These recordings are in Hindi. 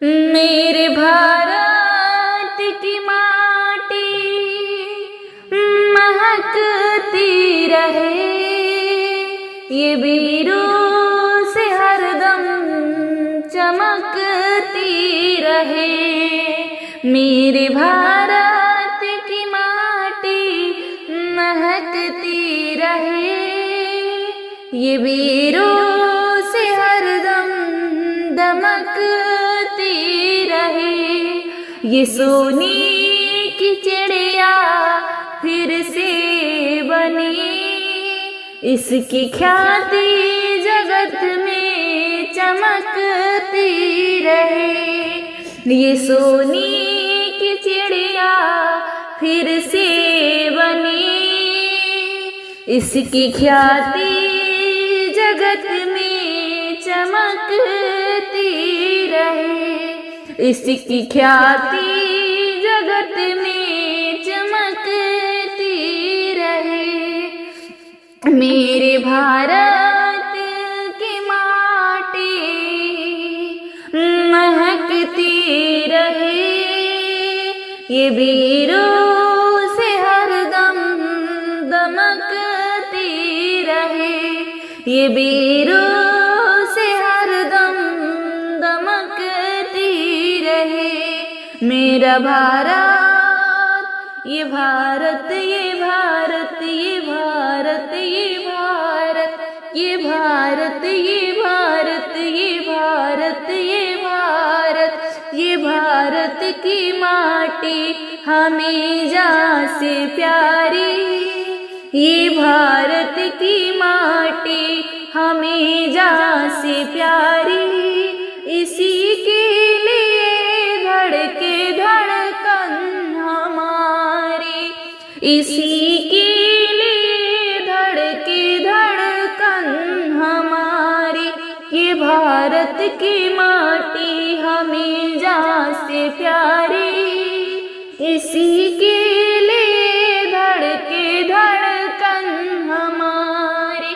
मेरे भारत की माटी महकती रहे, ये वीरों से हरदम चमकती रहे। मेरे भारत की माटी महकती रहे, ये वीरों से हरदम दमकती रहे। ये सोने की चिड़िया फिर से बनी, इसकी ख्याति जगत में चमकती रहे। ये सोने की चिड़िया फिर से बनी, इसकी ख्याति जगत में चमकती रहे। इसकी ख्याति जगत में चमकती रहे। मेरे भारत की माटी महकती रहे, ये वीरों से हरदम दमकती रहे। ये वीरों से हरदम दमकती रहे। मेरा भारत, ये भारत, ये भारत, ये भारत, ये भारत, ये भारत, ये भारत, ये भारत, ये भारत, ये भारत की माटी हमें जान से प्यारी। ये भारत की माटी हमें जान से प्यारी। इसी के लिए धड़के धड़कन हमारी, इसी के लिए धड़के धड़कन हमारी। ये भारत की माटी हमें जान से प्यारी, इसी के लिए धड़के धड़कन हमारी।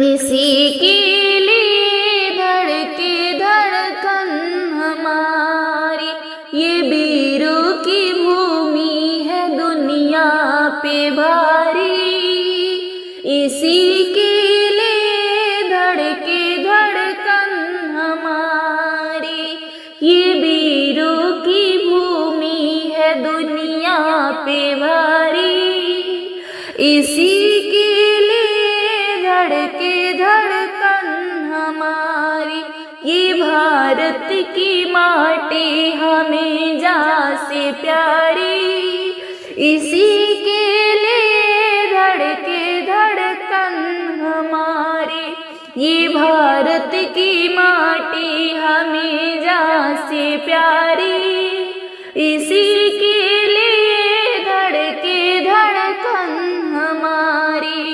इसी के लिए धड़के धड़कन हमारी। ये वीरों की भूमि है दुनिया पे भारी, इसी के लिए धड़के धड़कन हमारी। ये वीरों की भूमि है दुनिया पे भारी, इसी के लिए धड़के धड़कन हमारी। ये भारत की माटी हमें जान से प्यारी, इसी के लिए धड़के धड़कन हमारी। ये भारत की माटी हमें जान से प्यारी, इसी के लिए धड़के धड़कन हमारी।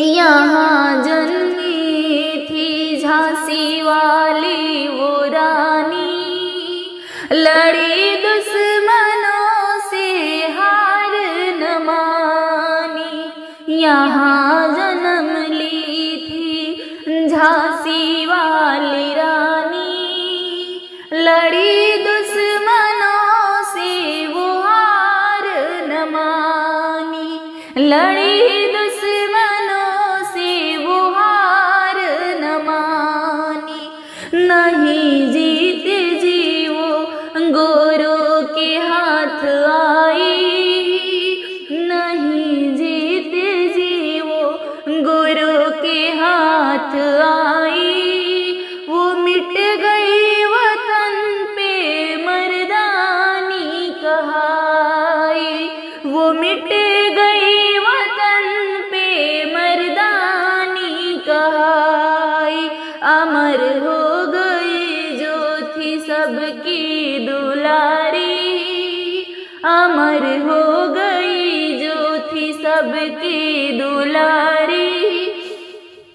यहाँ जन्मी थी झांसी वाली वो रानी, लड़ी दुश्मनों से हार न मानी। यहाँ जन्म ली थी झांसी वाली रानी, लड़ी दुश्मनों से वो हार न मानी। लड़ी दुश्मनों से वो हार न मानी। नहीं जीते जी वो गोरों के हाथ आई, नहीं जीते जी वो गोरों के हाथ आई। वो मिट गई वतन पे मर्दानी कहाई, वो मिट गई वतन पे मर्दानी कहाई। अमर हो गई जो थी सबकी दुलारी, अमर हो गई जो थी सबकी दुलारी।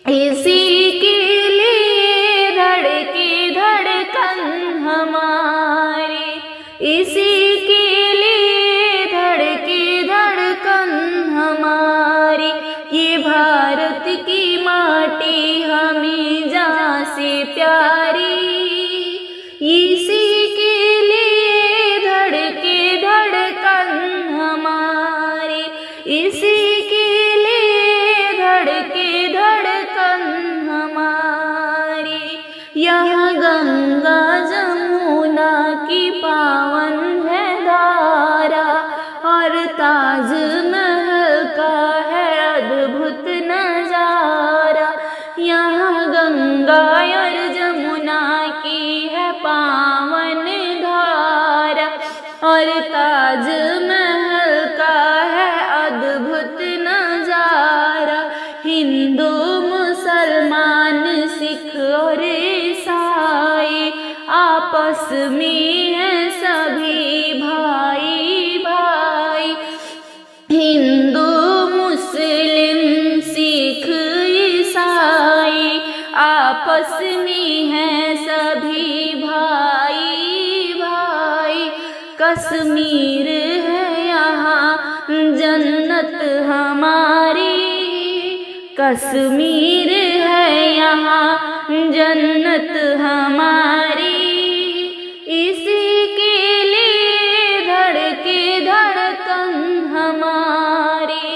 इसी के लिए धड़के धड़कन हमारी, इसी के लिए धड़के धड़कन हमारी। ये भारत की माटी हमें जान से प्यारी, यह गंगा जमुना की पावन है धारा, और ताजमहल का है अद्भुत नजारा। यह गंगा और जमुना की है पावन धारा, और ताजमहल का है अद्भुत नजारा। हिंदू मुसलमान सिख और ईसाई आपस में है सभी भाई भाई। हिंदू मुस्लिम सिख ईसाई आपस में है सभी भाई भाई। कश्मीर है यहाँ जन्नत हमारी, कश्मीर है यहाँ जन्नत हमारी। इसी के लिए धड़के धड़कन हमारी,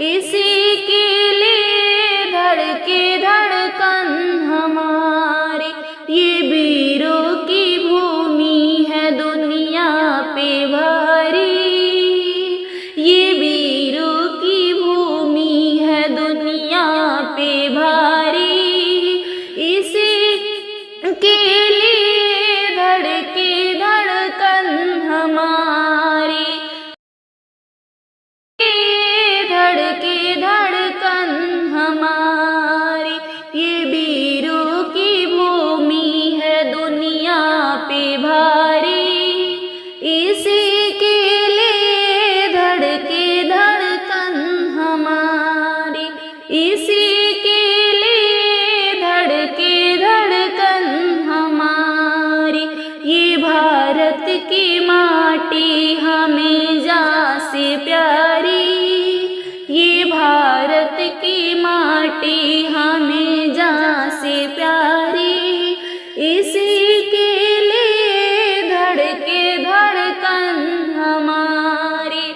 इसी के लिए धड़के धड़कन हमारी। ये वीरों की भूमि है दुनिया पे भारी, ये वीरों की भूमि है दुनिया पे भारी। इसी के लिए धड़के धड़कन हमारी, धड़के धड़कन हमारी। ये वीरों की भूमि है दुनिया पे भारी, इसी के लिए धड़के धड़कन हमारी, इसी के लिए धड़के धड़कन हमारी। ये भारत की माटी हमें जान से प्यारी, ये भारत की माटी हमें जान से प्यारी। इसी के लिए धड़के धड़कन हमारी,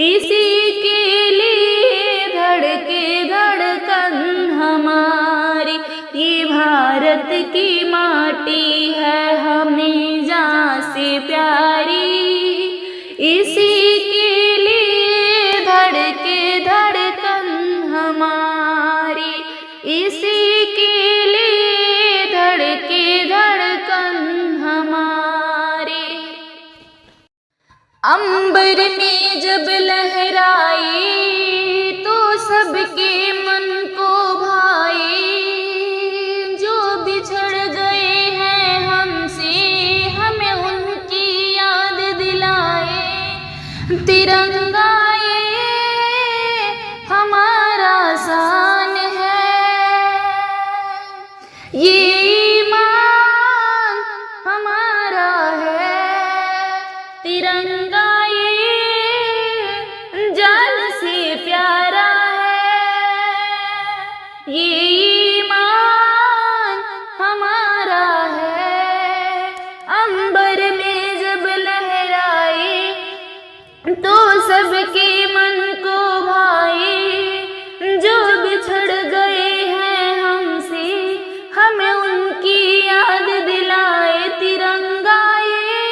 इसी के लिए धड़के धड़कन हमारी। ये भारत की माटी है हमें जान से प्यारी, इसी के लिए धड़के धड़कन हमारी, इसी के लिए धड़के धड़कन हमारी। अंबर में जब लहराए तो सबके मन को भाए, जो बिछड़ गए हैं हमसे हमें उनकी याद दिलाए। तिरंगा ये हमारा शान है, ये ईमान हमारा है। तिरंगा ये जान से प्यारा है, ये ईमान हमारा है। अंबर में जब लहराए तो सबके मन को भाए, जो बिछड़ गए हैं हमसे हमें उनकी याद दिलाए। तिरंगा ये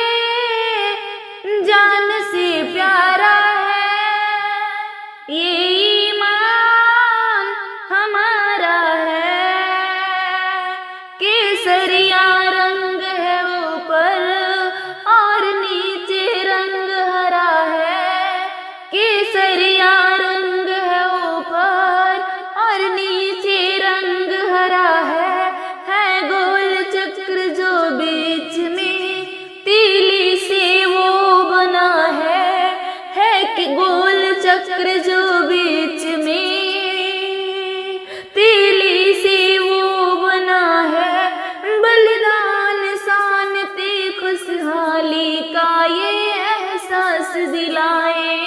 जान से प्यारा है, ये ईमान हमारा है। केसरिया रंग है ऊपर और नीचे रंग हरा है, केसरिया रंग है ऊपर और नीचे रंग हरा है गोल चक्र जो बीच में तीली से वो बना है कि गोल चक्र जो बीच में तीली से वो बना है। बलिदान शांति खुशहाली का ये एहसास दिलाए,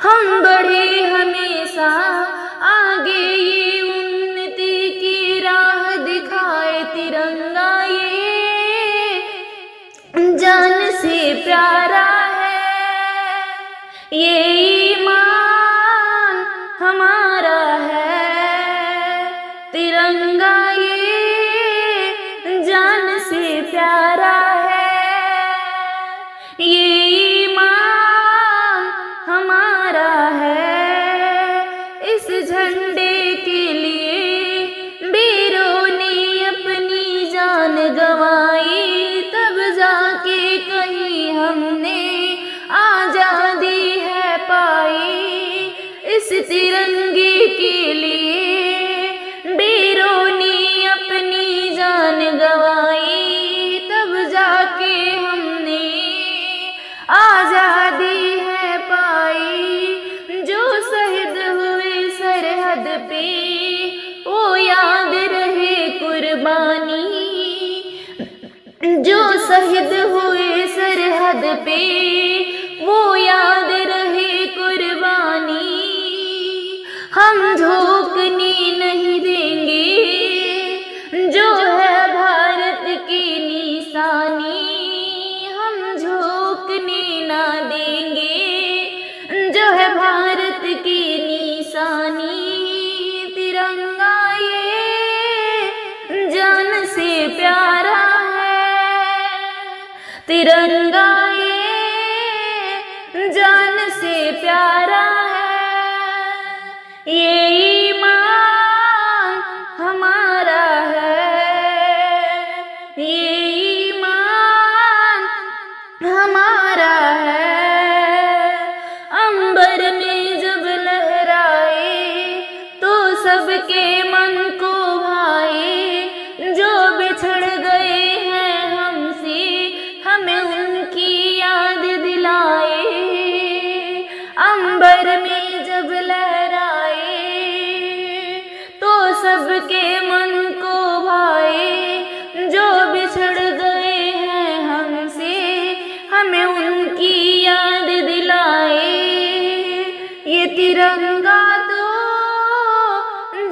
हम बढ़े हमेशा आगे ये उन्नति की राह दिखाए। तिरंगा ये जान से प्यारा है, ये ईमान हमारा है। तिरंगा ये शहीद हुए सरहद पे, वो याद रहे कुर्बानी। हम झोंकने नहीं देंगे जो है भारत की निशानी। हम झोंकने ना देंगे जो है भारत की निशानी। तिरंगा ये जान से प्यारा है, तिरंगा ये जान से प्यारा है। ये ईमान हमारा है, ये ईमान हमारा है। अंबर में जब लहराए तो सबके मन को भाए। जो बिछड़ गए हैं हमसे हमें उनकी याद दिलाए। अंबर में जब लहराए तो सबके मन को भाए। जो बिछड़ गए हैं हमसे हमें उनकी याद दिलाए। ये तिरंगा तो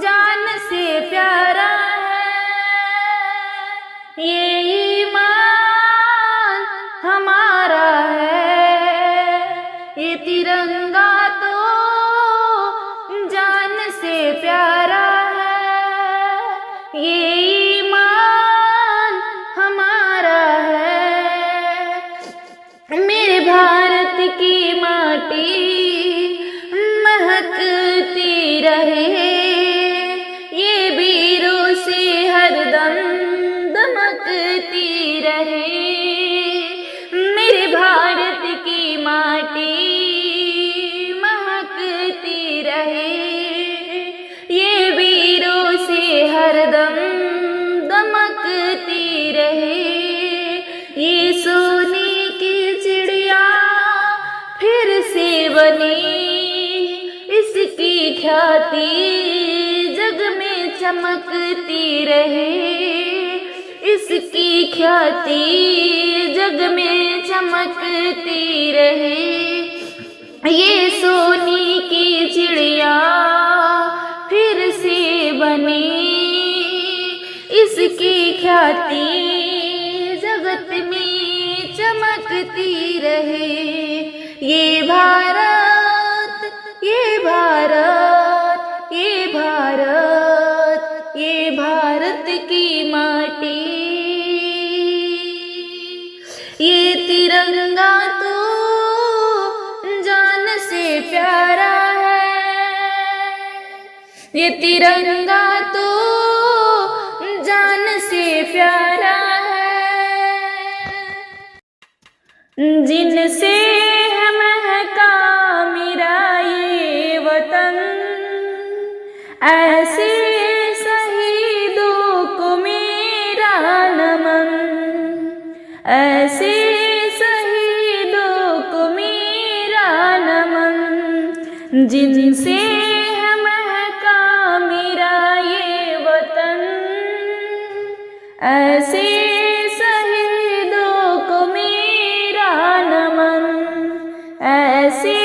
जान से प्यारा है, ये ईमान हमारा है। ये तिरंगा तो जान से प्यारा है, ये ईमान हमारा है। मेरे भारत की माटी महकती रहे, ये वीरों से हरदम दमकती रहे। मेरे भारत की माटी महकती रहे, ये वीरों से हरदम दमकती रहे। ये सोने की चिड़िया फिर से बनी, इसकी ख्याति जग में चमकती रहे। इसकी ख्याति जग में चमकती रहे। ये सोने की चिड़िया फिर से बनी, इसकी ख्याति जगत में चमकती रहे। ये भारत, ये भारत, ये भारत, ये भारत की माटी। ये तिरंगा तो जान से प्यारा है, ये तिरंगा तो जान से प्यारा है। जिनसे है महका मेरा ये वतन, ऐसे शहीदों को मेरा नमन। ऐसे शहीदों को मेरा नमन। जिनसे है महका मेरा ये वतन, ऐसे शहीदों को मेरा नमन। ऐसे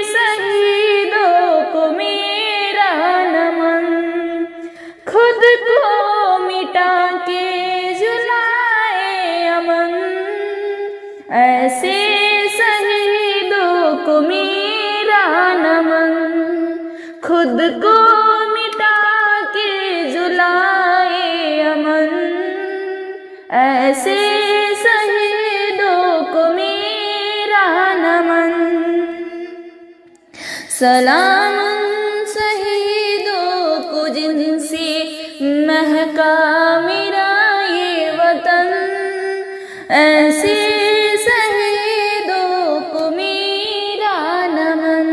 शहीदों को मेरा नमन। खुद को मिटा के जुलाए अमन, ऐसे शहीदों को मेरा नमन। खुद को मिटा के जुलाए अमन, ऐसे शहीदों को मेरा नमन। सलाम शहीदों को जिनसे महका मेरा ये वतन, ऐसे शहीदों को मेरा नमन।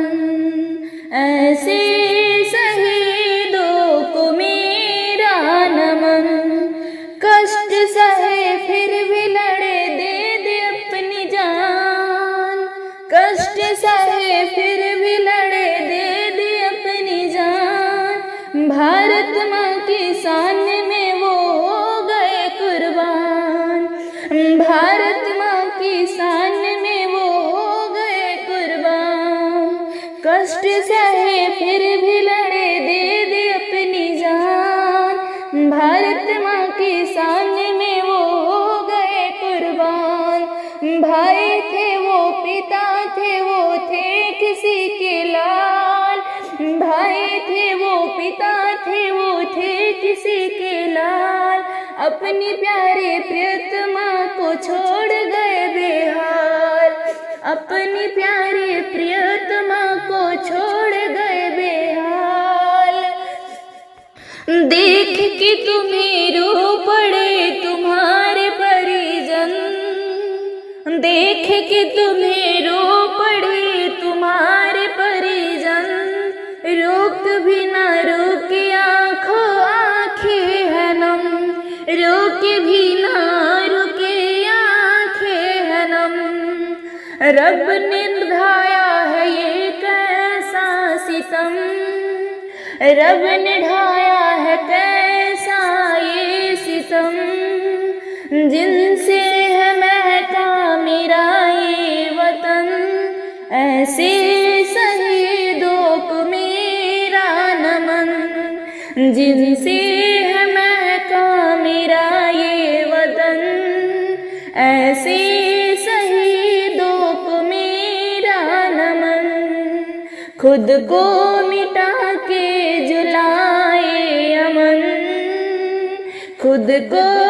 ऐसे शहीदों को मेरा नमन। कष्ट सहे फिर भी लड़े, दे दे अपनी जान। कष्ट सहे फिर भी लड़े, दे दे भारत माँ की शान में वो हो गए कुर्बान। कष्ट सहे फिर भी लड़े, दे दे अपनी जान। भारत माँ की शान में वो हो गए कुर्बान। भाई थे वो, पिता थे वो, थे किसी के लाल। भाई थे वो, पिता थे वो, थे किसी के लाल। अपनी प्यारी प्रियतमा को छोड़ गए बेहाल। अपनी प्यारी प्रियतमा को छोड़ गए बेहाल। देख के तुम्हें रो पड़े तुम्हारे परिजन। देख के तुम्हें रो पड़े तुम्हारे परिजन। रोक भी ना रोके आंखों आंखें है नम। रोक भी ना रुके आंखें है नम। रब ने ढाया है ये कैसा सितम। रब ने ढाया है कैसा ये सितम। जिनसे है महका मेरा ये वतन। ऐसे शहीदों को मेरा नमन। जिनसे है महका मेरा ये वतन। ऐसे शहीदों को मेरा नमन। खुद को मिटा के जुलाए अमन। खुद को